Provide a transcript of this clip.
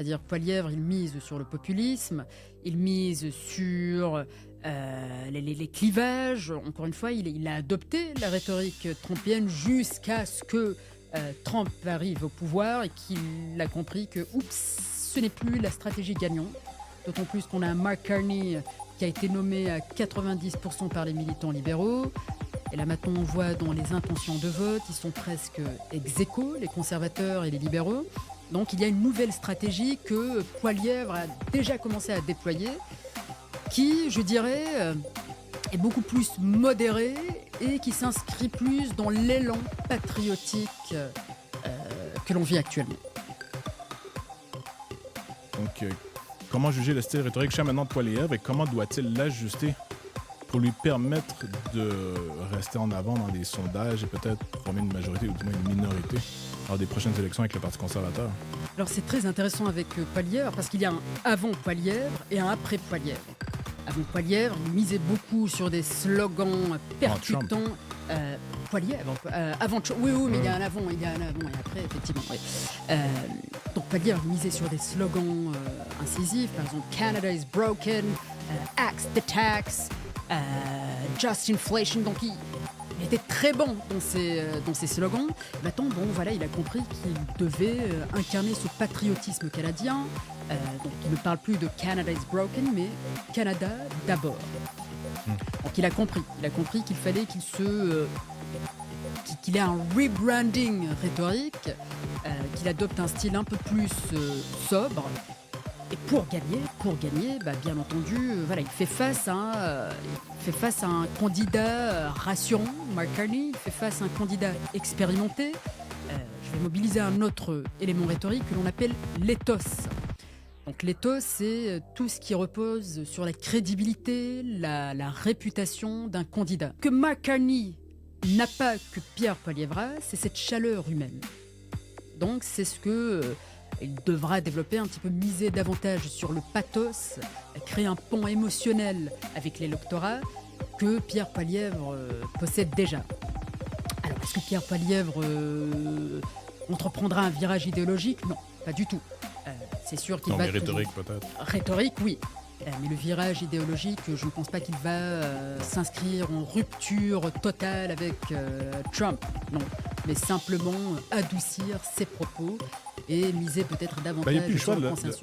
C'est-à-dire Poilievre, il mise sur le populisme, il mise sur les clivages. Encore une fois, il a adopté la rhétorique trumpienne jusqu'à ce que Trump arrive au pouvoir et qu'il a compris que, oups, ce n'est plus la stratégie gagnante. D'autant plus qu'on a un Mark Carney qui a été nommé à 90% par les militants libéraux. Et là maintenant on voit dans les intentions de vote, ils sont presque ex aequo, les conservateurs et les libéraux. Donc il y a une nouvelle stratégie que Poilievre a déjà commencé à déployer, qui, je dirais, est beaucoup plus modérée et qui s'inscrit plus dans l'élan patriotique que l'on vit actuellement. Donc, comment juger le style rhétorique jusqu'à maintenant de Poilievre et comment doit-il l'ajuster pour lui permettre de rester en avant dans les sondages et peut-être former une majorité ou du moins une minorité lors des prochaines élections avec le Parti conservateur? Alors c'est très intéressant avec Poilievre parce qu'il y a un avant Poilievre et un après Poilievre. Avant Poilievre, il misait beaucoup sur des slogans percutants. Poilievre, avant Trump, oui, mais il y a un avant et un après, effectivement. Oui. Donc Poilievre misait sur des slogans incisifs, par exemple Canada is broken, axe the tax, just inflation. Donc il était très bon dans ses slogans. Maintenant, voilà, il a compris qu'il devait incarner ce patriotisme canadien. Donc il ne parle plus de Canada is broken, mais Canada d'abord. Donc il a compris qu'il fallait qu'il ait un rebranding rhétorique, qu'il adopte un style un peu plus sobre. Et pour gagner, bien entendu, voilà, il fait face à un candidat rassurant, Mark Carney. Il fait face à un candidat expérimenté. Je vais mobiliser un autre élément rhétorique que l'on appelle l'éthos. Donc l'éthos, c'est tout ce qui repose sur la crédibilité, la réputation d'un candidat. Que Mark Carney n'a pas que Pierre Poilievre a, c'est cette chaleur humaine. Donc c'est ce que il devra développer, un petit peu miser davantage sur le pathos, créer un pont émotionnel avec l'électorat que Pierre Poilievre possède déjà. Alors est-ce que Pierre Poilievre entreprendra un virage idéologique? Non, pas du tout. C'est sûr qu'il va... mais rhétorique peut-être. Rhétorique, oui. Mais le virage idéologique, je ne pense pas qu'il va s'inscrire en rupture totale avec Trump. Non, mais simplement adoucir ses propos et miser peut-être davantage sur le consensus.